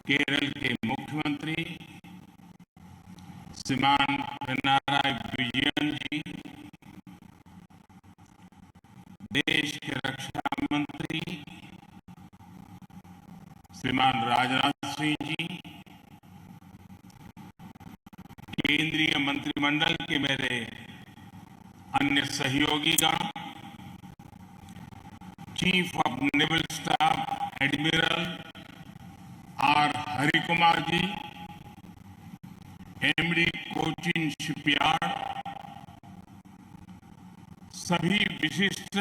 केरल के मुख्यमंत्री श्रीमान पिनाराई विजयन जी, देश के रक्षा मंत्री श्रीमान राजनाथ सिंह जी, केंद्रीय मंत्रिमंडल के मेरे अन्य सहयोगीगण, chief of naval staff admiral R Harikumar ji, MD Cochin shipyard, सभी विशिष्ट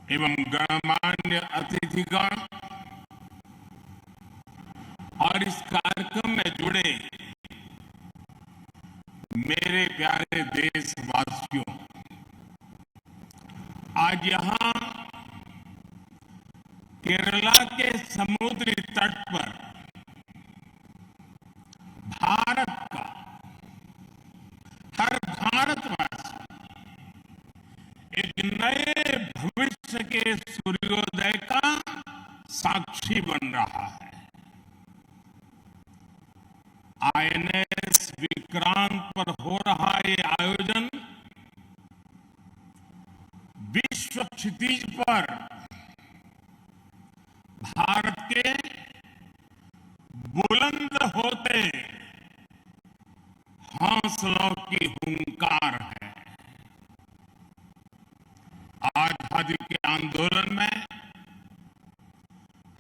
एवं गणमान्य अतिथिगण और इस कार्यक्रम में जुड़े मेरे प्यारे देशवासियों, आज यहां केरला के समुद्री तट पर भारत का, हर भारतवासी एक नए भविष्य के सूर्योदय का साक्षी बन रहा है। आईएनएस विक्रांत पर हो रहा ये आयोजन विश्व क्षितिज पर भारत के बुलंद होते हौसलों की हुंकार है। आजादी के आंदोलन में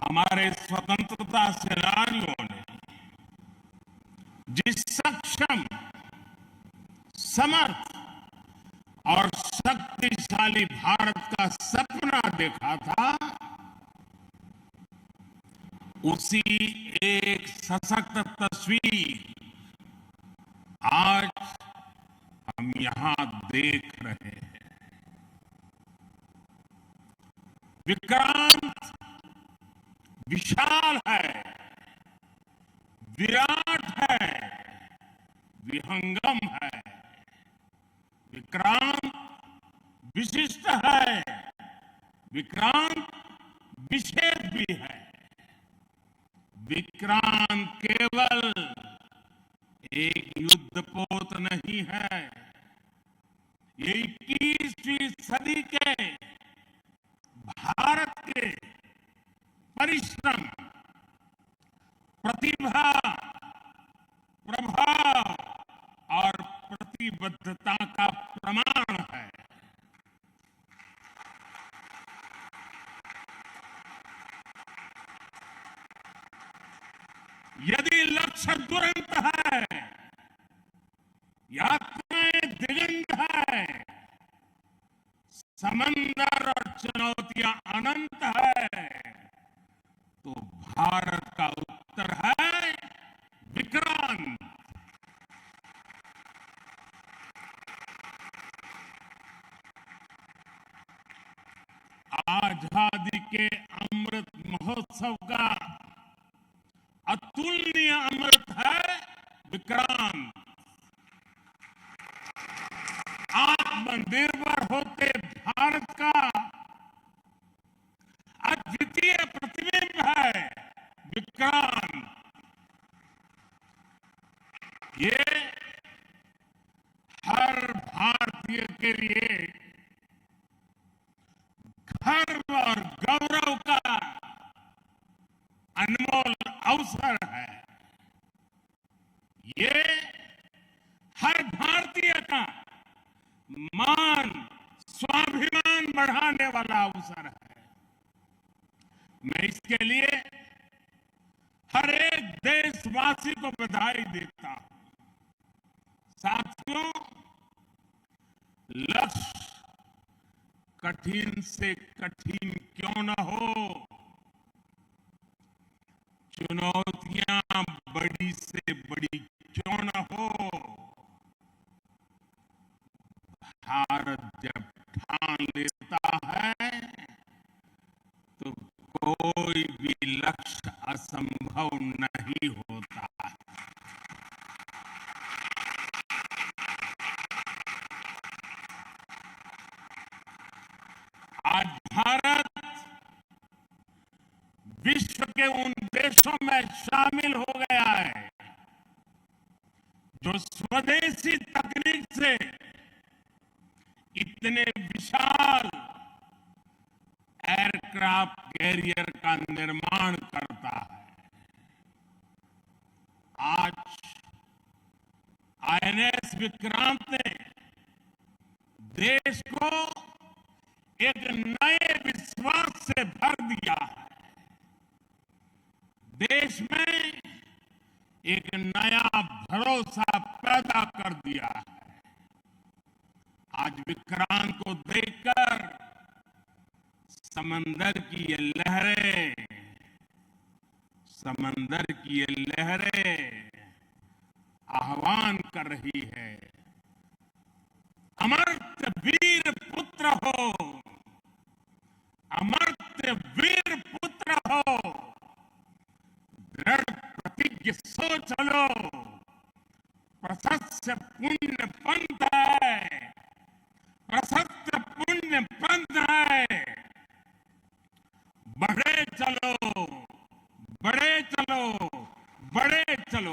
हमारे स्वतंत्रता सेनानियों ने जिस सक्षम, समर्थ और शक्तिशाली भारत का सपना देखा था, उसी एक सशक्त तस्वीर आज हम यहां देख रहे हैं। विक्रांत विशाल है, विराट है, विहंगम है। विक्रांत विशिष्ट है, विक्रांत विशेष भी है। विक्रांत केवल एक युद्धपोत नहीं है, ये 21वीं सदी के भारत के परिश्रम, प्रतिभा, प्रभाव और प्रतिबद्धता का प्रमाण है। यदि लक्ष्य दुरंत है, यात्राएं दिगंत है, समंदर और चुनौतियां अनंत है, तो भारत का उत्तर है विक्रांत। आजादी के अमृत महोत्सव का अतुलनीय अमृत है विक्रांत। आत्मनिर्भर होते भारत का अद्वितीय प्रतिबिंब है विक्रांत। ये हर भारतीय के लिए गर्व और गौरव का अनमोल अवसर है। ये हर भारतीय का मान, स्वाभिमान बढ़ाने वाला अवसर है। मैं इसके लिए हर एक देशवासी को बधाई देता हूं। साथियों, लक्ष्य कठिन से कठिन क्यों न हो, चुनौतियां बड़ी से बड़ी क्यों न हो, भारत जब ठान लेता है तो कोई भी लक्ष्य असंभव नहीं होता है। आज भारत विश्व के उन देशों में शामिल हो गया है जो स्वदेशी तकनीक से इतने विशाल एयरक्राफ्ट कैरियर का निर्माण करता है। आज आईएनएस विक्रांत ने देश को एक नए विश्वास से भर दिया है। देश में एक नया भरोसा पैदा कर दिया है। आज विक्रांत को देखकर समंदर की ये लहरें, समंदर की ये लहरें आह्वान कर रही है, अमर्त्य वीर पुत्र हो, अमर्त्य वीर पुत्र हो, दृढ़ प्रतिज्ञ सो चलो, प्रशस्त पुण्य पंथ है, प्रशस्त पुण्य पंथ है, बढ़े चलो, बढ़े चलो, बढ़े चलो।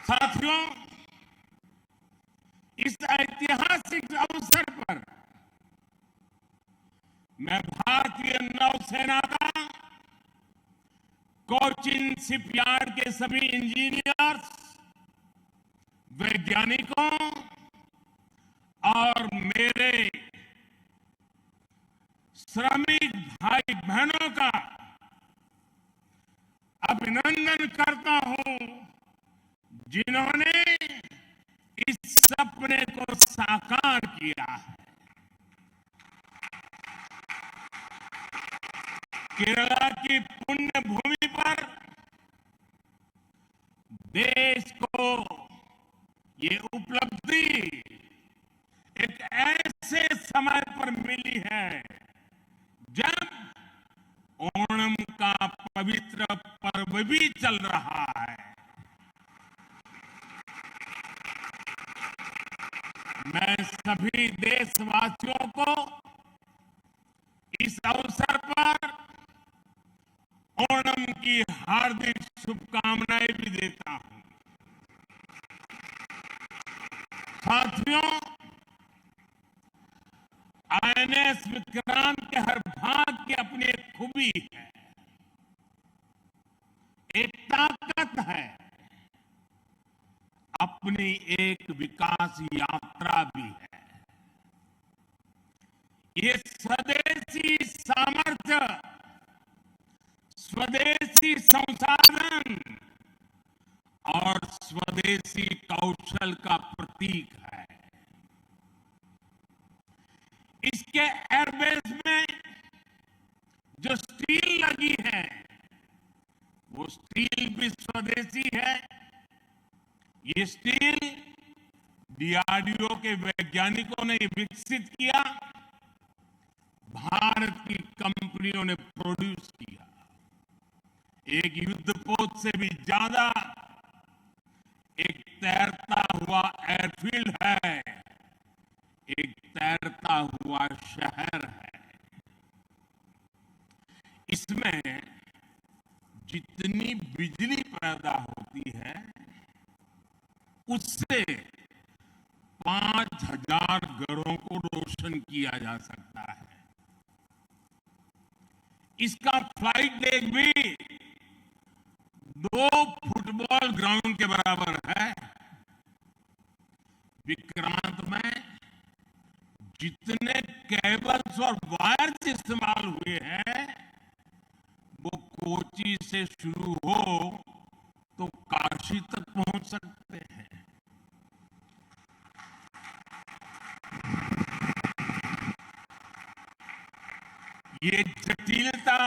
साथियों, इस ऐतिहासिक अवसर पर मैं भारतीय नौसेना का कोचिन शिपयार्ड के सभी इंजीनियर्स, वैज्ञानिकों और मेरे श्रमिक भाई बहनों का अभिनंदन करता हूं, जिन्होंने इस सपने को साकार किया है। केरला की पुण्य भूमि पर देश को ये उपलब्धि एक ऐसे समय पर मिली है जब ओणम का पवित्र पर्व भी चल रहा है। मैं सभी देशवासियों को इस अवसर पर ओणम की हार्दिक शुभकामनाएं भी देता हूं। साथियों, आईएनएस विक्रांत के हर भाग की अपनी एक खूबी है, एक ताकत है, अपनी एक विकास यात्रा भी है। ये स्वदेशी सामर्थ्य, स्वदेशी संसाधन और स्वदेशी कौशल का प्रतीक है। इसके एयरबेस में जो स्टील लगी है, वो स्टील भी स्वदेशी है। ये स्टील डीआरडीओ के वैज्ञानिकों ने विकसित किया, भारत की कंपनियों ने प्रोड्यूस किया। एक युद्धपोत से भी ज्यादा एक तैरता हुआ एयरफील्ड है, एक तैरता हुआ शहर है। इसमें जितनी बिजली पैदा होती है, उससे 5,000 घरों को रोशन किया जा सकता है। इसका फ्लाइट डेक भी 2 फुटबॉल ग्राउंड के बराबर है। विक्रांत में जितने केबल्स और वायर्स इस्तेमाल हुए हैं, वो कोची से शुरू हो तो काशी तक पहुंच सकते हैं। ये जटिलता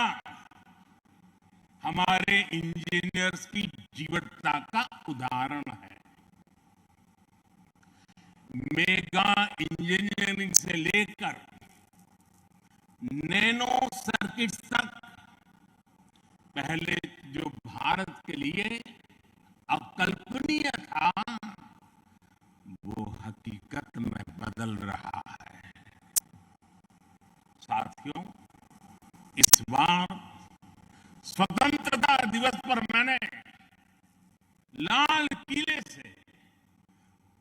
हमारे इंजीनियर्स की जीवटता का उदाहरण है। मेगा इंजीनियरिंग से लेकर नैनो सर्किट्स तक पहले जो भारत के लिए अकल्पनीय था, वो हकीकत में बदल रहा है। साथियों, इस बार स्वतंत्रता दिवस पर मैंने लाल किले से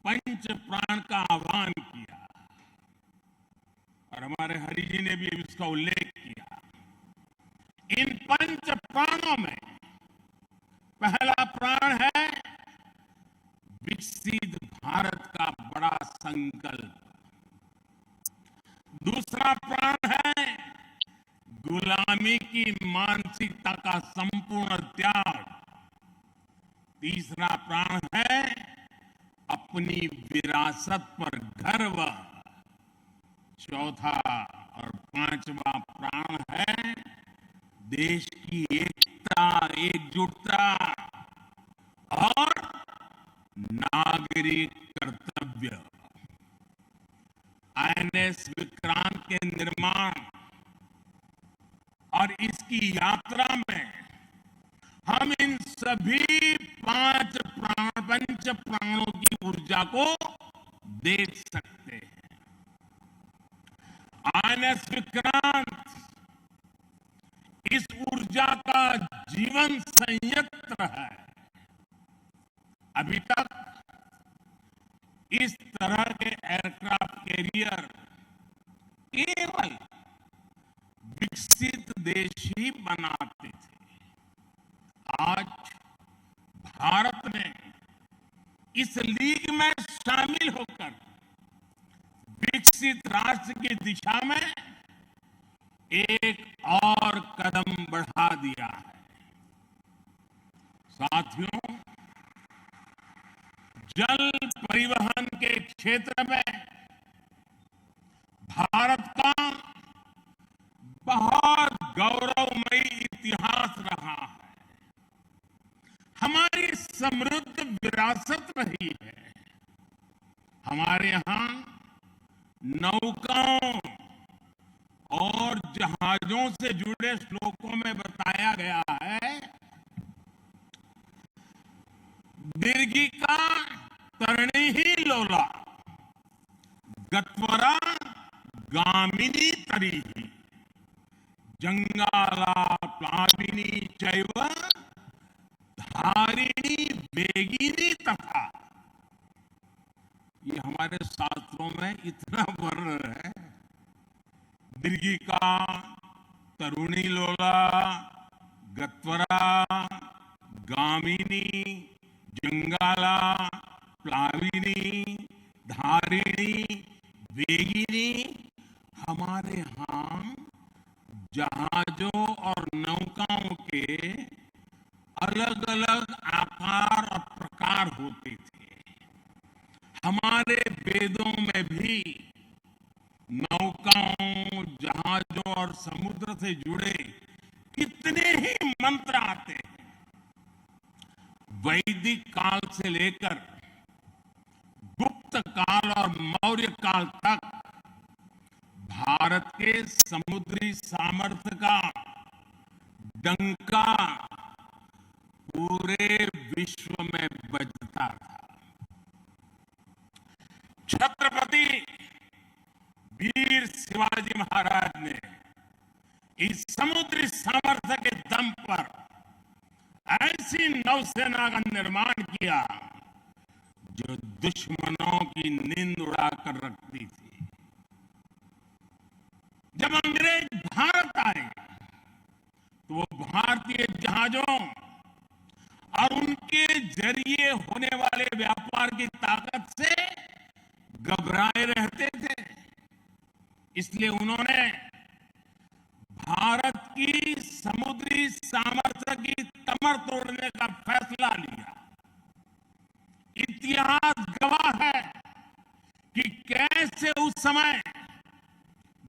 पंच प्राण का आह्वान किया और हमारे हरि जी ने भी इसका उल्लेख किया। इन पंच प्राणों में पहला प्राण है विकसित भारत का बड़ा संकल्प, दूसरा प्राण है गुलामी की मानसिकता का संपूर्ण त्याग, तीसरा प्राण है अपनी विरासत पर गर्व, चौथा और पांचवा प्राण है देश की एकता, एकजुटता और नागरिक कर्तव्य। आईएनएस विक्रांत के निर्माण और इसकी यात्रा में हम इन सभी पंच प्राणों की ऊर्जा को देख सकते हैं। आईएनएस विक्रांत इस ऊर्जा का जीवन संयंत्र है। अभी तक इस तरह के एयरक्राफ्ट कैरियर केवल विकसित देश ही बनाते थे। आज भारत ने इस लीग में शामिल होकर विकसित राष्ट्र की दिशा में एक और कदम बढ़ा दिया है। साथियों, जल परिवहन के क्षेत्र में भारत का बहुत गौरवमयी इतिहास रहा है। हमारी समृद्ध विरासत रही है। हमारे यहां नौकाओं और जहाजों से जुड़े श्लोकों में बताया गया है, दीर्घिका तरणी ही लोला गत्वरा गामिनी तरीहि जंगाला प्लाविनी चैव धारिणी वेगिनी तथा। ये हमारे शास्त्रों में इतना वर्णन है। दीर्घिका, तरुणी लोला, गत्वरा, गामिनी, जंगाला, प्लाविनी, धारिणी, वेगिनी हमारे यहां जहाजों और नौकाओं के अलग अलग आकार और प्रकार होते थे। हमारे वेदों में भी नौकाओं, जहाजों और समुद्र से जुड़े कितने ही मंत्र आते हैं। वैदिक काल से लेकर गुप्त काल और मौर्य काल तक भारत के समुद्री सामर्थ्य का डंका पूरे विश्व में बजता था। छत्रपति वीर शिवाजी महाराज ने इस समुद्री सामर्थ्य के दम पर ऐसी नौसेना का निर्माण किया जो दुश्मनों की नींद उड़ाकर रखती थी। जब अंग्रेज भारत आए तो वो भारतीय जहाजों और उनके जरिए होने वाले व्यापार की ताकत से घबराए रहते थे। इसलिए उन्होंने भारत की समुद्री सामर्थ्य की कमर तोड़ने का फैसला लिया। इतिहास गवाह है कि कैसे उस समय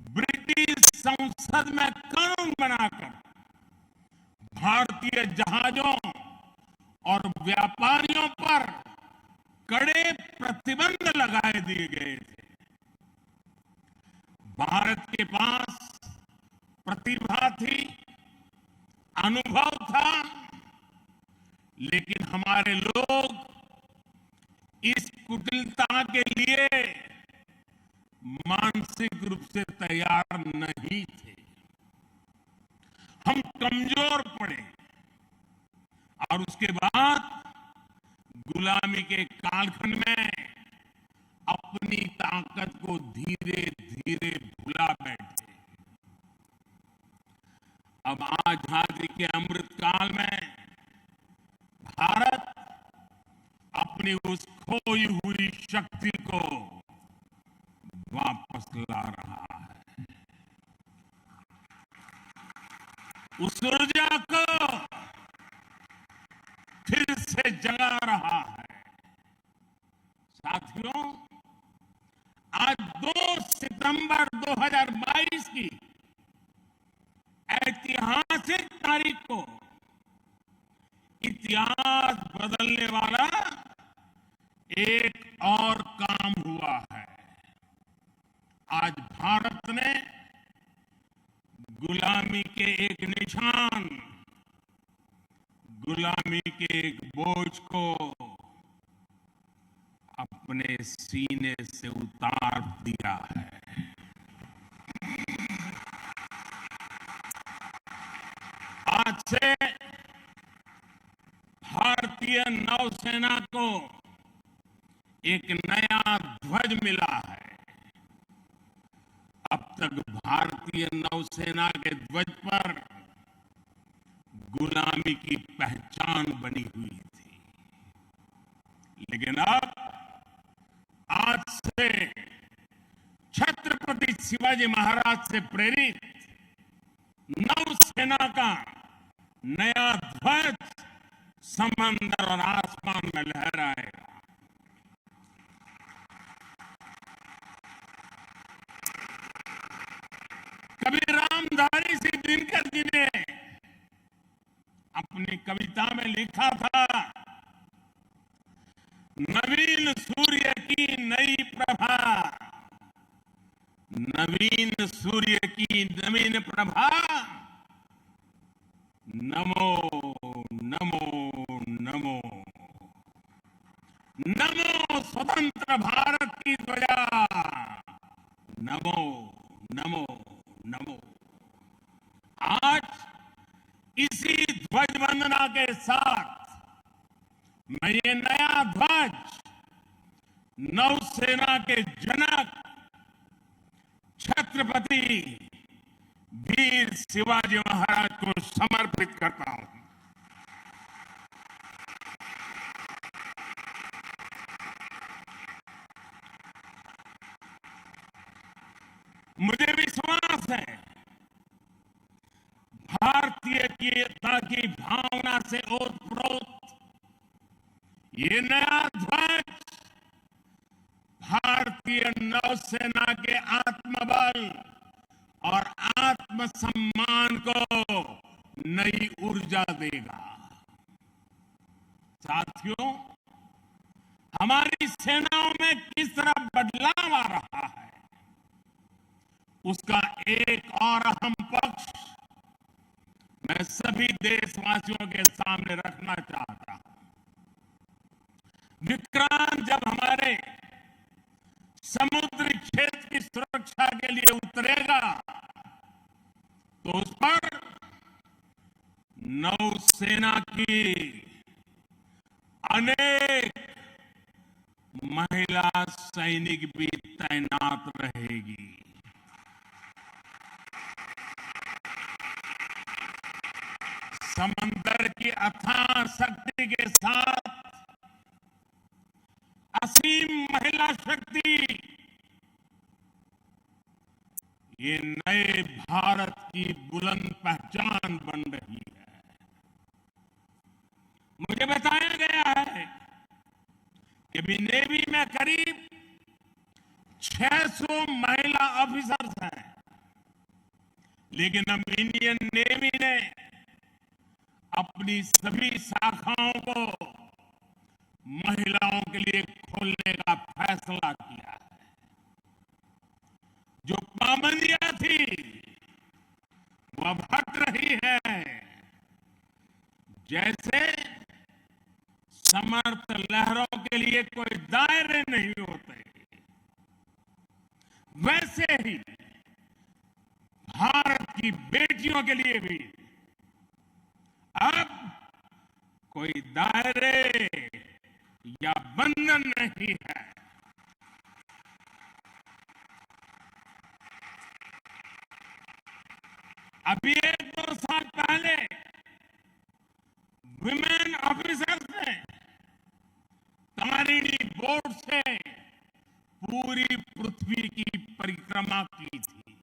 ब्रिटिश संसद में कानून बनाकर भारतीय जहाजों और व्यापारियों पर कड़े प्रतिबंध लगाए दिए गए थे। भारत के पास प्रतिभा थी, अनुभव था, लेकिन हमारे लोग इस कुटिलता के लिए मानसिक रूप से तैयार नहीं थे। हम कमजोर पड़े और उसके बाद गुलामी के कालखंड में अपनी ताकत को धीरे धीरे भुला बैठे। अब आजादी के अमृत काल में भारत अपनी उस खोई हुई शक्ति को वापस ला रहा है। उस ऊर्जा को फिर से जगा रहा है। साथियों, आज 2 सितंबर 2022 की ऐतिहासिक तारीख को इतिहास बदलने वाला एक और काम हुआ है। आज भारत ने गुलामी के एक निशान, गुलामी के एक बोझ को अपने सीने से उतार दिया है। आज से भारतीय नौसेना को एक नया ध्वज मिला है। अब तक भारतीय नौसेना के ध्वज पर गुलामी की पहचान बनी हुई थी, लेकिन अब आज से छत्रपति शिवाजी महाराज से प्रेरित नौसेना का नया ध्वज समंदर और आसमान में लहराएगा। कभी रामधारी सिंह दिनकर जी ने अपनी कविता में लिखा था, नवीन सूर्य की नई प्रभा, नवीन सूर्य की नवीन प्रभा, नमो नमो नमो, नमो स्वतंत्र भारत की ध्वजा, नमो नमो नमो। आज इसी ध्वज वंदना के साथ मैं ये नया ध्वज नौसेना के जनक छत्रपति वीर शिवाजी महाराज को समर्पित करता हूं। मुझे विश्वास है भारतीयता की भावना से ओतप्रोत ये नया ध्वज भारतीय नौसेना के आत्मबल और आत्मसम्मान को नई ऊर्जा देगा। साथियों, हमारी सेनाओं में किस तरह बदलाव आ रहा है, उसका एक और अहम पक्ष मैं सभी देशवासियों के सामने रखना चाहता हूं। विक्रांत जब हमारे समुद्री क्षेत्र की सुरक्षा के लिए उतरेगा तो उस पर नौसेना की अनेक महिला सैनिक भी तैनात रहेगी। समंदर की अथाह शक्ति के साथ असीम महिला शक्ति ये नए भारत की बुलंद पहचान बन रही है। मुझे बताया गया है कि अभी नेवी में करीब 600 महिला ऑफिसर्स हैं, लेकिन अब इंडियन नेवी ने अपनी सभी शाखाओं को महिलाओं के लिए खोलने का फैसला किया है। जो पाबंदियां थी वो अब हट रही है। जैसे समर्थ लहरों के लिए कोई दायरे नहीं होते, वैसे ही भारत की बेटियों के लिए भी अब कोई दायरे या बंधन नहीं है। अभी 1-2 साल पहले विमेन ऑफिसर्स ने तारिणी बोट से पूरी पृथ्वी की परिक्रमा की थी।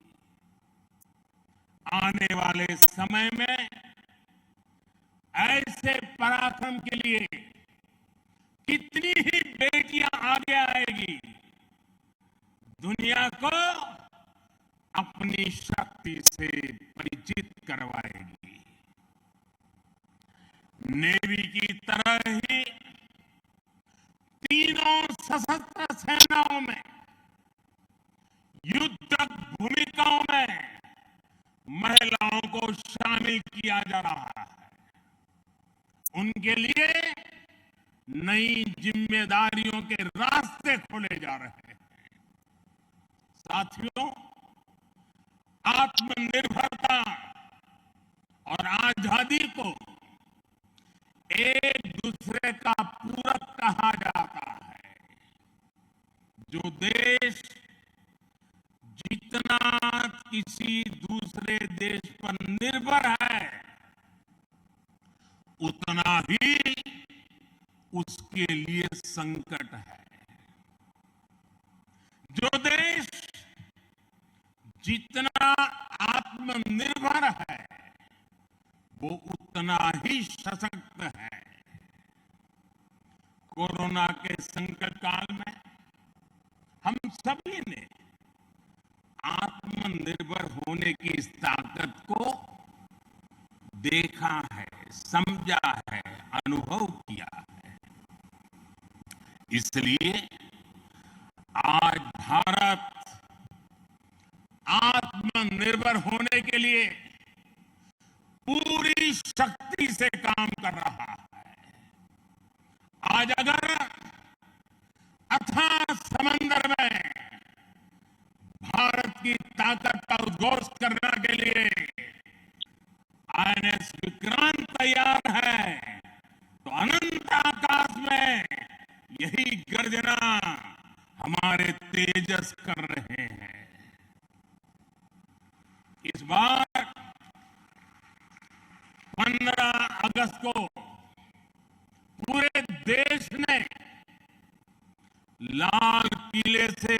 आने वाले समय में ऐसे पराक्रम के लिए कितनी ही बेटियां आगे आएगी, दुनिया को अपनी शक्ति से परिचित करवाएगी। नेवी की तरह ही तीनों सशस्त्र सेनाओं में युद्धक भूमिकाओं में महिलाओं को शामिल किया जा रहा है। उनके लिए नई जिम्मेदारियों के रास्ते खोले जा रहे हैं। साथियों, आत्मनिर्भरता और आजादी को एक दूसरे का पूरक कहा जाता है। जो देश जितना किसी दूसरे देश पर निर्भर है, उतना ही उसके लिए संकट है। जो देश जितना आत्मनिर्भर है, वो उतना ही सशक्त है। कोरोना के संकट काल में हम सभी ने आत्मनिर्भर होने की इस ताकत को देखा है, समझा है, अनुभव किया है। इसलिए आज भारत आत्मनिर्भर होने के लिए पूरी शक्ति से काम कर रहा है। आज अगर अथाह समंदर में भारत की ताकत का उद्घोष करने के लिए आईएनएस विक्रांत तैयार है, तो अनंत आकाश में यही गर्जना हमारे तेजस कर रहे हैं। इस बार 15 अगस्त को पूरे देश ने लाल किले से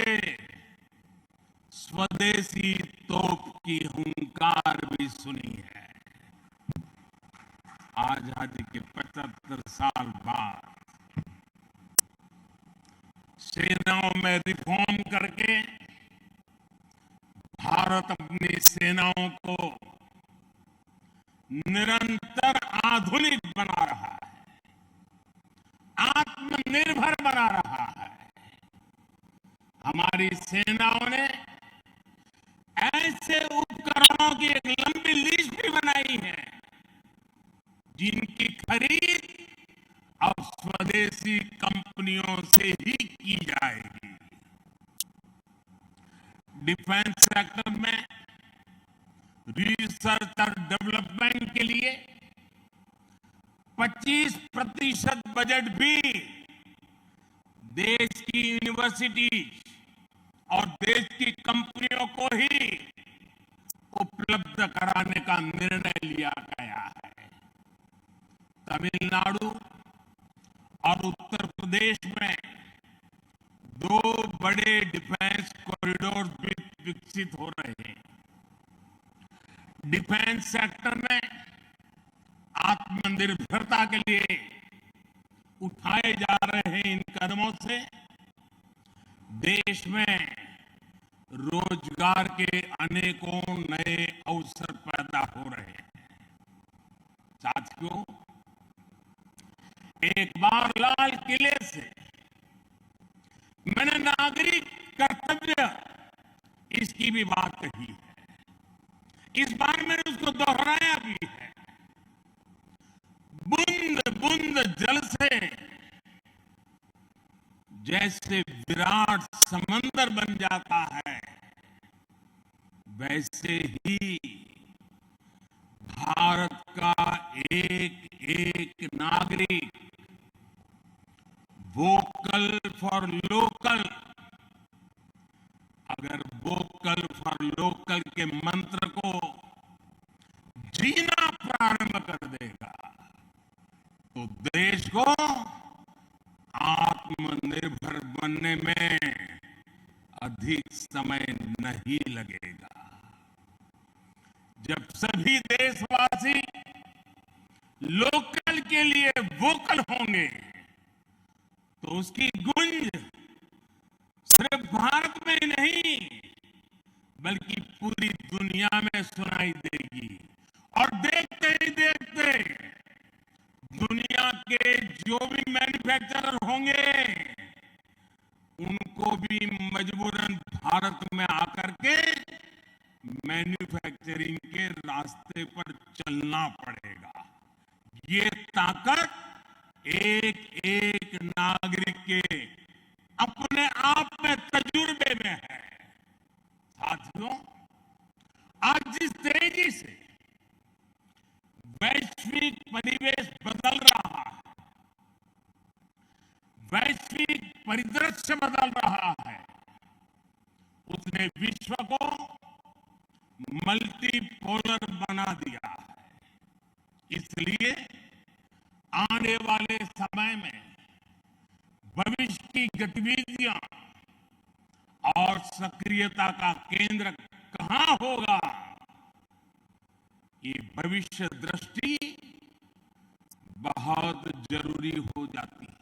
स्वदेशी तोप की हुंकार भी सुनी है। आजादी के 75 साल बाद सेनाओं में रिफॉर्म करके भारत अपनी सेनाओं को निरंतर आधुनिक बना रहा है, आत्मनिर्भर बना रहा है। हमारी सेनाओं ने ऐसे उपकरणों की एक लंबी लिस्ट भी बनाई है, जिनकी खरीद अब स्वदेशी कंपनियों से ही की जाएगी। डिफेंस सेक्टर में रिसर्च और डेवलपमेंट के लिए 25% बजट भी देश की यूनिवर्सिटी और देश की कंपनियों को ही उपलब्ध कराने का निर्णय लिया गया है। तमिलनाडु और उत्तर प्रदेश में 2 बड़े डिफेंस कॉरिडोर भी विकसित हो रहे हैं। डिफेंस सेक्टर में आत्मनिर्भरता के लिए उठाए जा रहे इन कदमों से देश में रोजगार के अनेकों नए अवसर पैदा हो रहे हैं। साथियों, एक बार लाल किले से मैंने नागरिक कर्तव्य इसकी भी बात कही है। इस बार मैंने उसको दोहराया भी है। बूंद बूंद जल से जैसे विराट समंदर बन जाता है, वैसे ही भारत का एक एक नागरिक वोकल फॉर लोकल, अगर वोकल फॉर लोकल के मंत्र को जीना प्रारंभ कर देगा तो देश को आत्मनिर्भर बनने में अधिक समय नहीं लगेगा। जब सभी देशवासी लोकल के लिए वोकल होंगे तो उसकी गूंज सिर्फ भारत में ही नहीं बल्कि पूरी दुनिया में सुनाई देगी। और देखते ही देखते दुनिया के जो भी मैन्युफैक्चरर होंगे उनको भी मजबूरन भारत में आकर के मैन्युफैक्चरिंग के रास्ते पर चलना पड़ेगा। ये ताकत एक एक नागरिक के अपने आप में तजुर्बे में है। साथियों, आज जिस तेजी से वैश्विक परिवेश बदल रहा है, वैश्विक परिदृश्य बदल रहा है, उसने विश्व को मल्टीपोलर बना दिया है। इसलिए आने वाले समय में भविष्य की गतिविधियां और सक्रियता का केंद्र कहां होगा, ये भविष्य दृष्टि बहुत जरूरी हो जाती है।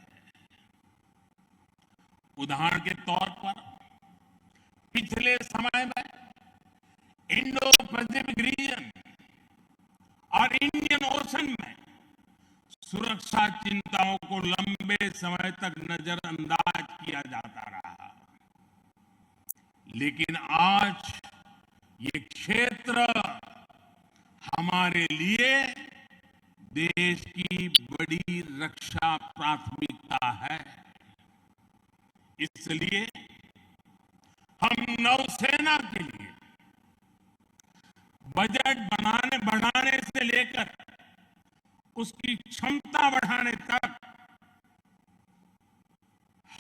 उदाहरण के तौर पर पिछले समय में इंडो पैसिफिक रीजन और इंडियन ओशन में सुरक्षा चिंताओं को लंबे समय तक नजरअंदाज किया जाता रहा, लेकिन आज ये क्षेत्र हमारे लिए देश की बड़ी रक्षा प्राथमिकता है। इसलिए हम नौसेना के लिए बजट बढ़ाने से लेकर उसकी क्षमता बढ़ाने तक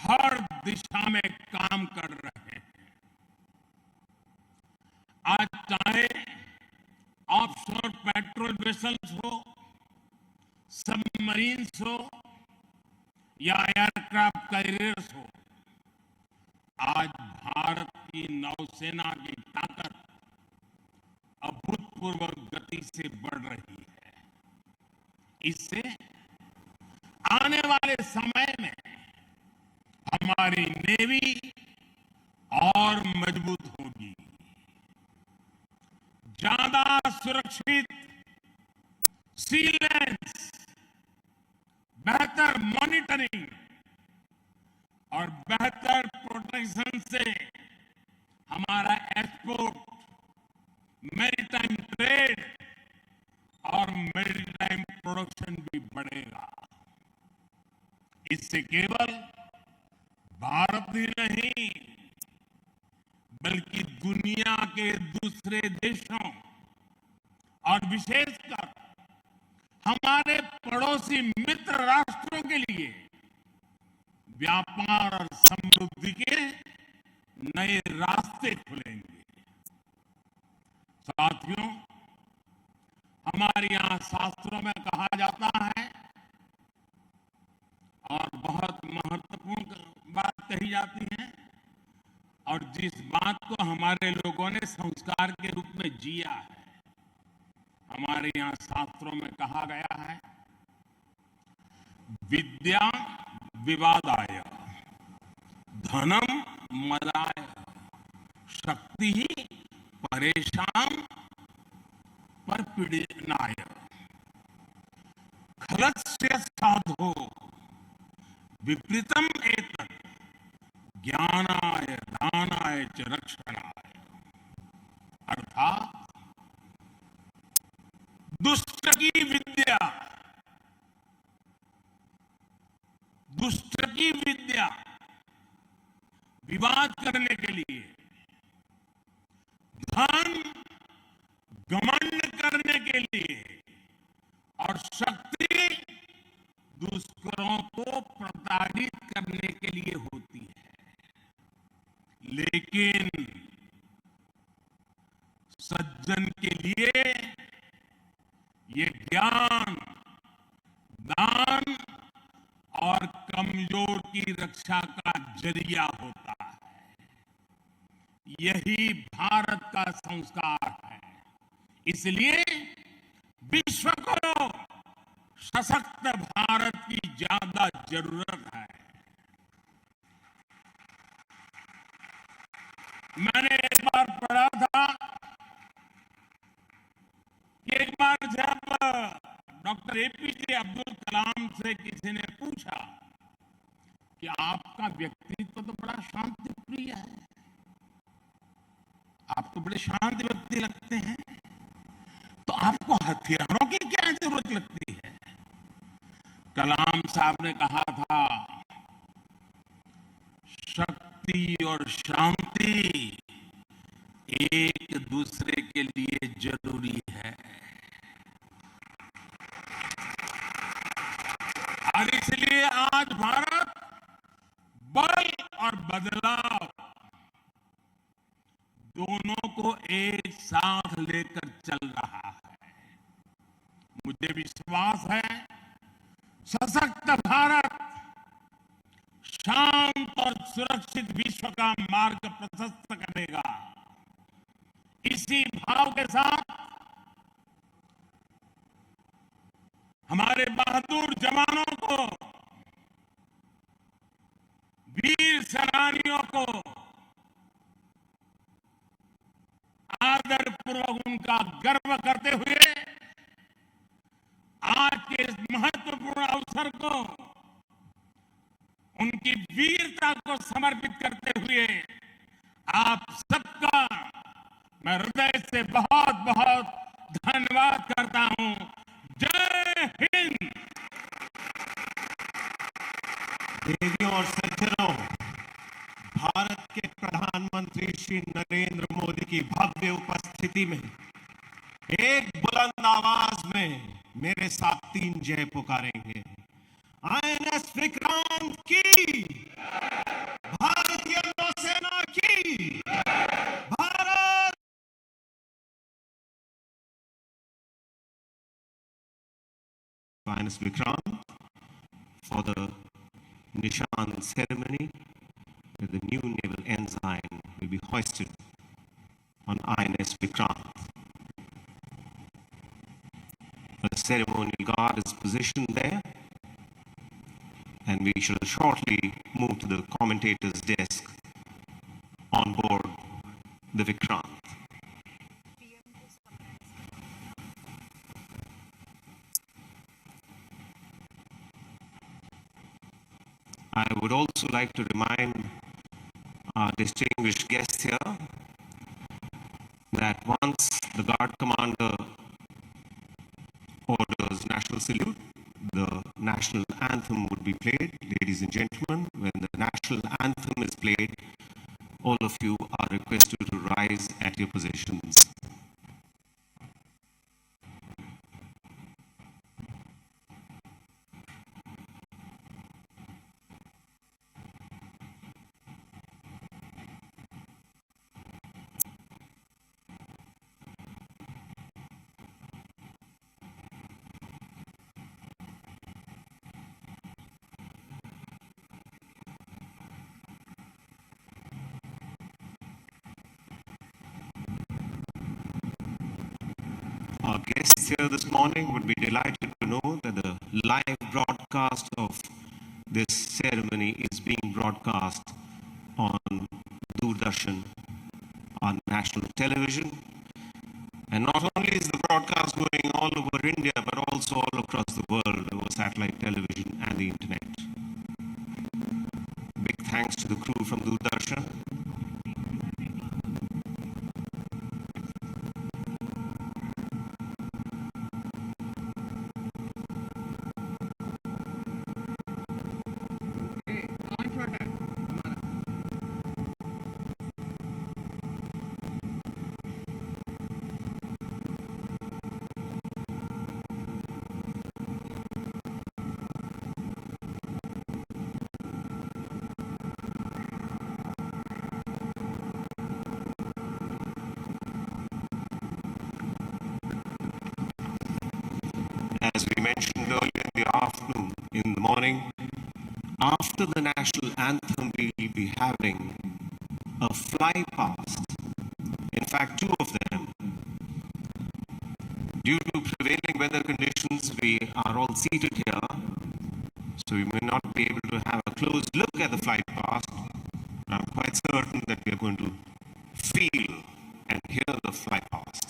हर दिशा में काम कर रहे हैं। आज चाहे ऑफशोर पेट्रोल वेसल्स हो, सबमरीन्स हो या एयरक्राफ्ट कैरियर्स हो, आज भारत की नौसेना की ताकत अभूतपूर्व गति से बढ़ रही है। इससे आने वाले समय में हमारी नेवी और मजबूत होगी, ज्यादा सुरक्षित सी लेन्स, बेहतर मॉनिटरिंग और बेहतर प्रोटेक्शन से हमारा एक्सपोर्ट, मैरीटाइम ट्रेड और मैरीटाइम प्रोडक्शन भी बढ़ेगा। इससे केवल भारत ही नहीं बल्कि दुनिया के दूसरे देशों और विशेषकर हमारे पड़ोसी मित्र राष्ट्रों के लिए व्यापार और समृद्धि के नए रास्ते खुलेंगे। साथियों, हमारे यहां शास्त्रों में कहा जाता है और बहुत महत्वपूर्ण बात कही जाती है और जिस बात को हमारे लोगों ने संस्कार के रूप में जिया है, हमारे यहां शास्त्रों में कहा गया है, विद्या विवादाय धनम मदाय शक्ति ही परेशान परपीडनाय खलस्य साधो विपरीतम एतत् ज्ञानाय दानाय च रक्षणाय। अर्थात दुष्ट की विद्या करने के लिए, धन घमंड करने के लिए और शक्ति दुष्करों को प्रताड़ित करने के लिए होती है। लेकिन सज्जन के लिए ये ज्ञान, दान और कमजोर की रक्षा का जरिया होता है। यही भारत का संस्कार है। इसलिए विश्व को सशक्त भारत की ज्यादा जरूरत है। मैंने एक बार पढ़ा था कि एक बार जब डॉक्टर एपीजे अब्दुल कलाम से किसी ने पूछा कि आपका व्यक्तित्व तो बड़ा शांति प्रिय है, आप तो बड़े शांत व्यक्ति लगते हैं, तो आपको हथियारों की क्या जरूरत लगती है? कलाम साहब ने कहा था, शक्ति और शांति एक दूसरे के लिए जरूरी है। और इसलिए आज भारत बल और बदलाव दोनों को एक साथ लेकर चल रहा है। मुझे विश्वास है, सशक्त भारत शांत और सुरक्षित विश्व का मार्ग प्रशस्त करेगा। इसी भाव के साथ हमारे बहादुर जवानों को, वीर सेनानियों को आदरपूर्वक उनका गर्व करते हुए आज के इस महत्वपूर्ण अवसर को उनकी वीरता को समर्पित करते हुए आप सबका मैं हृदय से बहुत बहुत धन्यवाद करता हूं। जय हिंद। देवियों और सज्जनों, भारत के प्रधानमंत्री श्री नरेंद्र मोदी की भव्य उपस्थिति में एक बुलंद आवाज में मेरे साथ 3 जय पुकारेंगे। आईएनएस विक्रांत की, भारतीय नौसेना की, Bharat. INS Vikrant for the Nishan ceremony, where the new naval ensign will be hoisted on INS Vikrant. The ceremonial guard is positioned there, and we shall shortly move to the commentator's desk on board the Vikrant. I would also like to remind our distinguished guests here that once the guard commander orders national salute, the national anthem would be played. Ladies and gentlemen, when the national anthem is played, all of you are requested to rise at your positions. Our guests here this morning would be delighted to know that the live broadcast of this ceremony is being broadcast on Doordarshan, on national television. And not only is the broadcast going all over India, but also all across the world over satellite television and the internet. Big thanks to the crew from Doordarshan. as we mentioned earlier in the afternoon, in the morning, after the national anthem, we will be having a fly past. In fact, two of them. Due to prevailing weather conditions, we are all seated here, so we may not be able to have a close look at the fly past. I'm quite certain that we are going to feel and hear the fly past.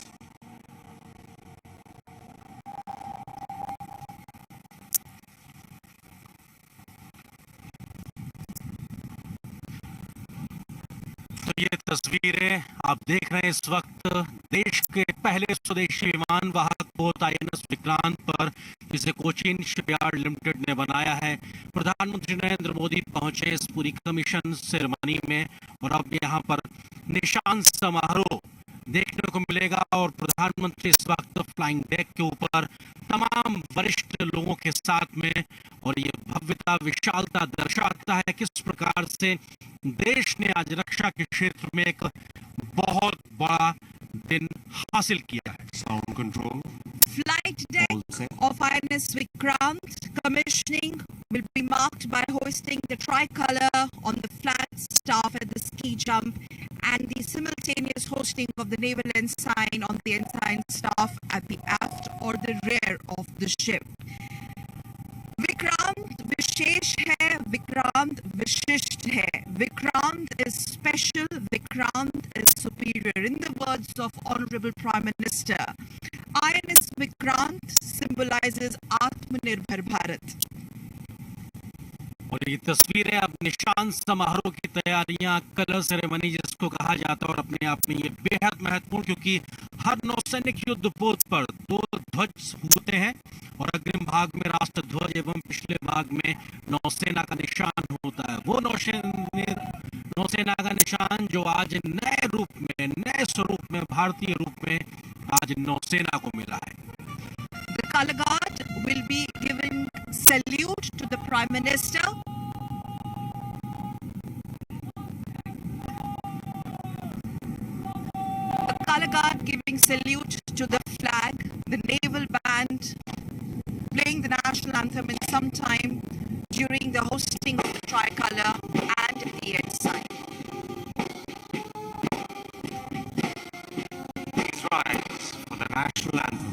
तो ये तस्वीरें आप देख रहे हैं इस वक्त देश के पहले स्वदेशी विमान वाहक पोत आईएनएस विक्रांत पर, जिसे कोचीन शिपयार्ड लिमिटेड ने बनाया है। प्रधानमंत्री नरेंद्र मोदी पहुंचे इस पूरी कमीशन सेरेमनी में और अब यहाँ पर निशान समारोह देखने को मिलेगा और प्रधानमंत्री इस वक्त फ्लाइंग डेक के ऊपर तमाम वरिष्ठ लोगों के साथ में, और ये भव्यता विशालता दर्शाता है किस प्रकार से देश ने आज रक्षा के क्षेत्र में एक बहुत बड़ा दिन हासिल किया है। Sound control. Flight deck of INS Vikrant commissioning will be marked by hoisting the tricolour on the flag staff at the ski jump and the simultaneous hosting of the naval ensign on the ensign staff at the aft or the rear of the ship. Vikrant विशेष है, विक्रांत विशिष्ट है, Vikrant is special, Vikrant is superior. In the words of Honorable Prime Minister, INS Vikrant symbolizes आत्मनिर्भर भारत। और ये तस्वीरें अब निशान समारोह की तैयारियां, कलर सेरेमनी जिसको कहा जाता है, और अपने आप में ये बेहद महत्वपूर्ण, क्योंकि हर नौसैनिक युद्ध पोत पर दो ध्वज होते हैं और अग्रिम भाग में राष्ट्र ध्वज एवं पिछले भाग में नौसेना का निशान होता है। वो नौसेना का निशान जो आज नए रूप में, नए स्वरूप में, भारतीय रूप में आज नौसेना को मिला है। The Color Guard will be giving salute to the Prime Minister. The Color Guard giving salute to the flag, the naval band playing the national anthem in some time during the hosting of the tricolour and the ensign. Please rise for the national anthem.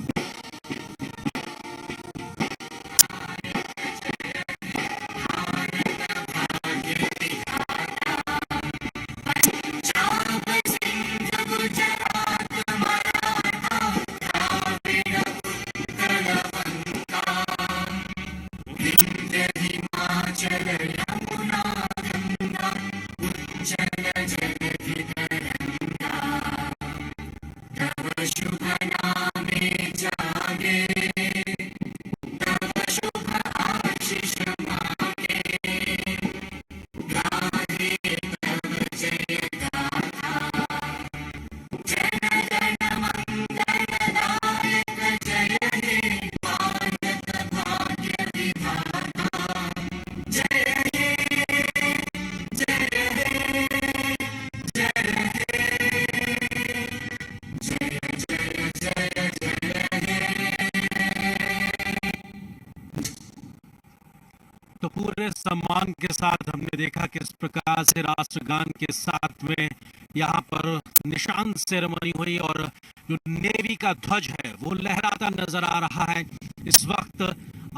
तो पूरे सम्मान के साथ हमने देखा किस प्रकार से राष्ट्रगान के साथ में यहाँ पर निशान सेरेमनी हुई और जो नेवी का ध्वज है वो लहराता नजर आ रहा है इस वक्त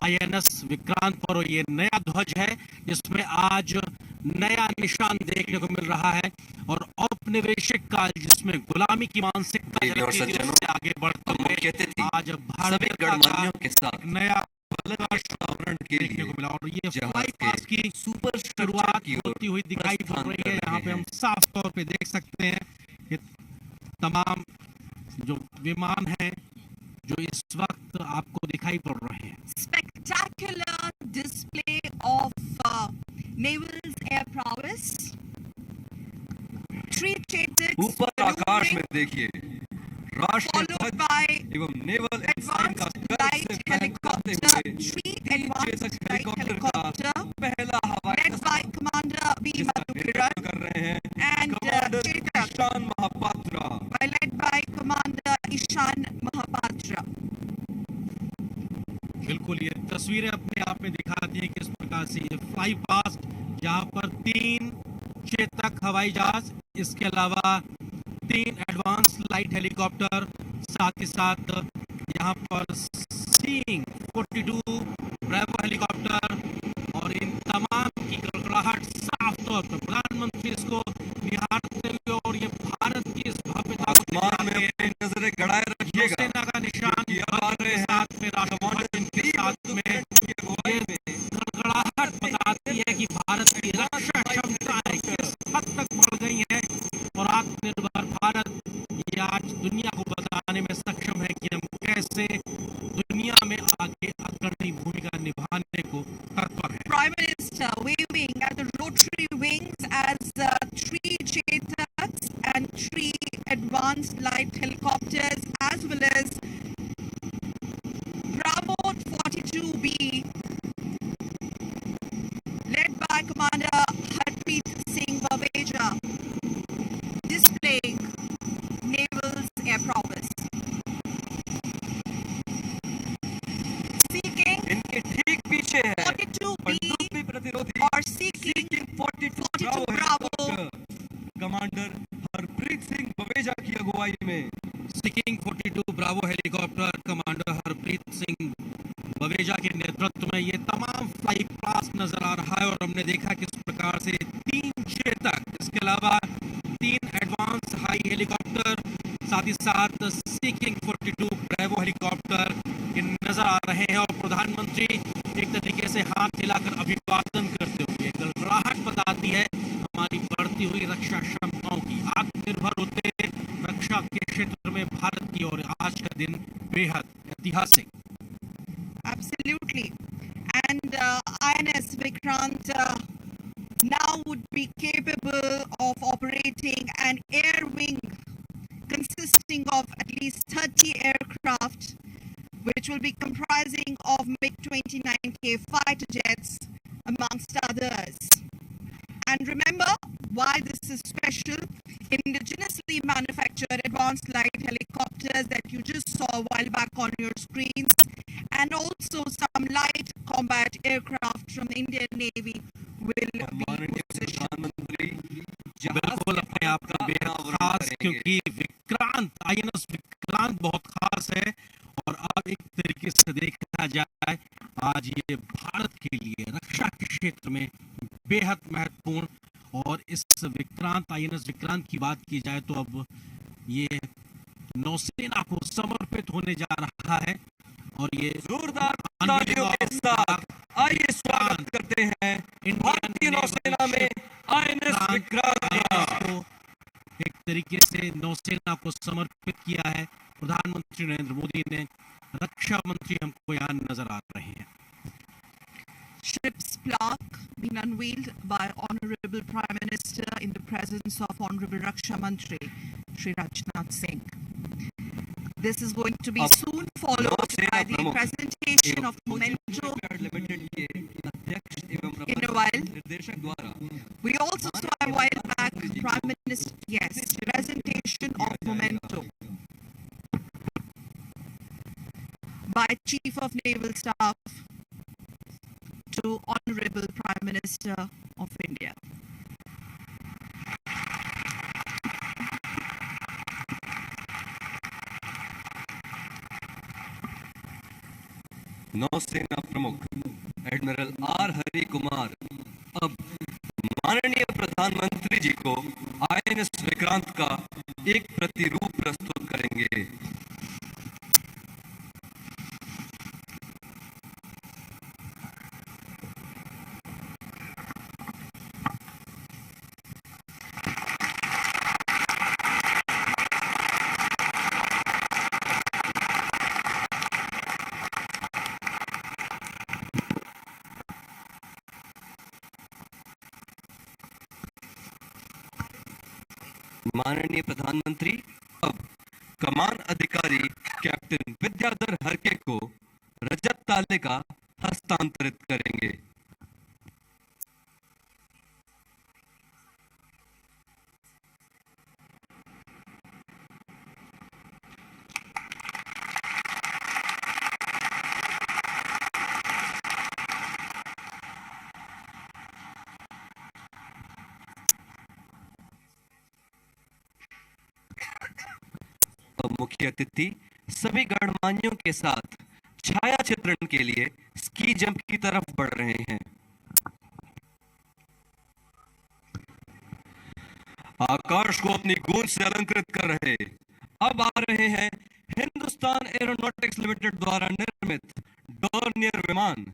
आईएनएस विक्रांत पर। ये नया ध्वज है जिसमें आज नया निशान देखने को मिल रहा है और औपनिवेशिक काल जिसमें गुलामी की मानसिकता से आगे बढ़ते हुए आज भारत के साथ नया वातावरण के देखने को लिए मिला और ये जहाज फ्लाईपास्ट की सुपर शुरुआत होती हुई दिखाई पड़ रही है। यहाँ पे हम साफ तौर पे देख सकते हैं कि तमाम जो विमान हैं जो इस वक्त आपको दिखाई पड़ रहे हैं। Spectacular display of naval's air prowess. Three Chetiks ऊपर आकाश में देखिए राष्ट्रीय followed ध्वज by एवं नेवल एनसाइन का advanced गर्व light से फहराते helicopter. हुए Three Chetak advanced light helicopter का helicopter पहला हवाई led by Commander B. जिसका नेतृत्व Madhukiran कर रहे हैं and commander Chetak Ishan Mahapatra. led by Commander Ishan Mahapatra. तस्वीरें अपने आप में दिखाती हैं किस प्रकार से ये फ्लाई पास्ट, जहां पर 3 चेतक हवाई जहाज, इसके अलावा 3 एडवांस लाइट हेलीकॉप्टर, साथ ही साथ यहाँ पर सीइंग 42 ब्रेवो हेलीकॉप्टर, और इन तमाम की गड़गड़ाहट साफ तौर पर प्रधानमंत्री इसको निहारते हुए और ये भारत की इस भव्यता को आसमान में अपनी नजरें गड़ाए रखिएगा। सेना का निशान ये आ बल रहे के हैं साथ में राष्ट्रध्वज के साथ में की अगुवाई में गड़गड़ाहट बताती है कि भारत की रक्षा क्षमताएं किस हद तक बढ़ गई हैं, और आत्मनिर्भर भारत ये आज दुनिया को बताने में सक्षम है कि हम कैसे दुनिया में आगे अग्रणी भूमिका निभाने को तत्पर है। Prime Minister waving at the rotary wings as 3 Chetaks and 3 advanced light helicopters as well as Bravo 42B led by Commander Harpreet Singh Baweja displaying naval's air prowess. Seeking इनके ठीक पीछे है 42B पनडुब्बी प्रतिरोधी or seeking 42 42 Bravo Bravo helicopter commander Harpreet Singh Baweja की अगुवाई में। Seeking 42 Bravo helicopter commander Harpreet Singh Baweja के नेतृत्व में ये तमाम फ्लाई पास्ट नजर आ रहा है, और हमने देखा किस प्रकार से 3 चेतक, इसके अलावा 3 एडवांस हाई हेलीकॉप्टर, साथ ही साथ सीकिंग 42 ब्रेवो हेलीकॉप्टर ये नजर आ रहे हैं, और प्रधानमंत्री एक तरीके से हाथ हिलाकर अभिवादन करते हुए गड़गड़ाहट बताती है हमारी बढ़ती हुई रक्षा क्षमताओं की। आत्मनिर्भर होते रक्षा के क्षेत्र में भारत की, और आज का दिन बेहद ऐतिहासिक। Absolutely. And INS Vikrant now would be capable of operating an air wing consisting of at least 30 aircraft, which will be comprising of MiG-29K fighter jets, amongst others. And remember why this is special. Indigenously manufactured advanced light helicopters that you just saw a while back on your screens, and also some light combat aircraft from the Indian Navy will be माननीय positioned. प्रधानमंत्री बिल्कुल अपने आप में बेहद खास, क्योंकि Vikrant INS Vikrant बहुत खास है, और अब एक तरीके से देखा जाए आज ये भारत के लिए रक्षा के क्षेत्र में बेहद महत्वपूर्ण, और इस विक्रांत आईएनएस विक्रांत की बात की जाए तो अब ये नौसेना को समर्पित होने जा रहा है, और ये जोरदार तालियों के साथ आइए स्वागत करते हैं भारतीय नौसेना में आईएनएस विक्रांत का। को एक तरीके से नौसेना को समर्पित किया है। प्रधानमंत्री नरेंद्र मोदी ने, रक्षा मंत्री हमको यहाँ नजर आ रहे हैं। Ship's plaque being unveiled by Honorable Prime Minister in the presence of Honorable Raksha Mantri Shri Rajnath Singh. This is going to be soon followed by the presentation of memento limited के अध्यक्ष एवं in a while. निर्देशक द्वारा We also saw a while back Prime Minister, yes, presentation of memento by Chief of Naval Staff to Honorable Prime Minister of India. नौसेना प्रमुख admiral R Hari Kumar अब माननीय प्रधानमंत्री जी को आईएनएस विक्रांत का एक प्रतिरूप प्रस्तुत करेंगे। माननीय प्रधानमंत्री अब कमान अधिकारी कैप्टन विद्याधर हरके को रजत तालिका हस्तांतरित करेंगे। और मुख्य अतिथि सभी गणमान्यों के साथ छाया चित्रण के लिए स्की जंप की तरफ बढ़ रहे हैं। आकाश को अपनी गूंज से अलंकृत कर रहे अब आ रहे हैं हिंदुस्तान एरोनॉटिक्स लिमिटेड द्वारा निर्मित डॉर्नियर विमान,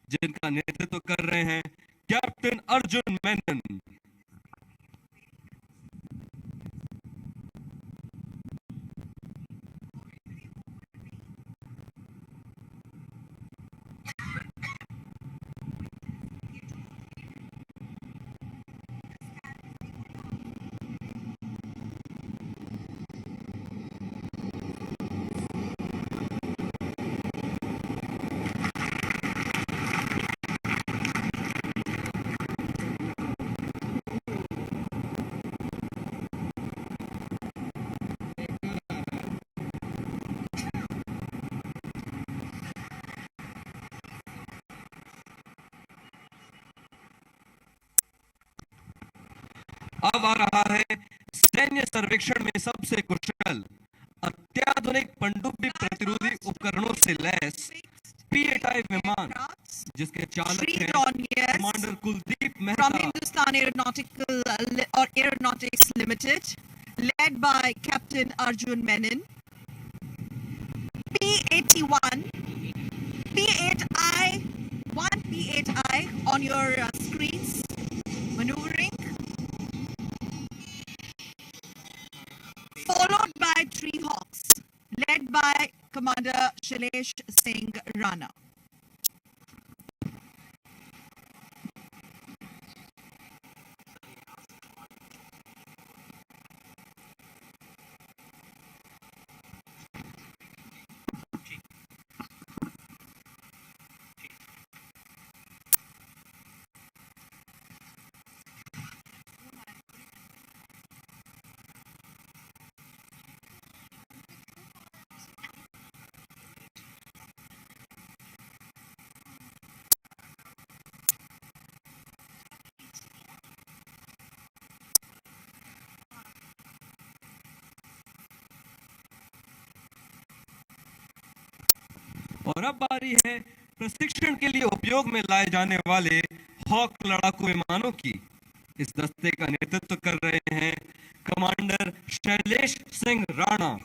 जिनका नेतृत्व कर रहे हैं कैप्टन अर्जुन मेनन। अब आ रहा है सैन्य सर्वेक्षण में सबसे कुशल अत्याधुनिक पनडुब्बी प्रतिरोधी उपकरणों से लैस P-8I विमान, जिसके चालक Three हैं Dorniers commander Kuldeep from Mehta. Hindustan Aeronautics Limited, led by Captain Arjun Menon. P-81, P-8I, one P-8I on your screens, maneuvering. Followed by Three Hawks, led by Commander Shailesh Singh Rana. और अब बारी है प्रशिक्षण के लिए उपयोग में लाए जाने वाले हॉक लड़ाकू विमानों की। इस दस्ते का नेतृत्व कर रहे हैं कमांडर शैलेश सिंह राणा।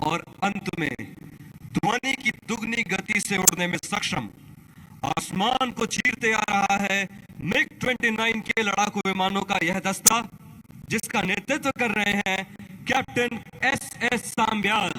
और अंत में ध्वनि की दुगनी गति से उड़ने में सक्षम आसमान को चीरते आ रहा है MiG-29 के लड़ाकू विमानों का यह दस्ता, जिसका नेतृत्व कर रहे हैं कैप्टन SS सांब्याल।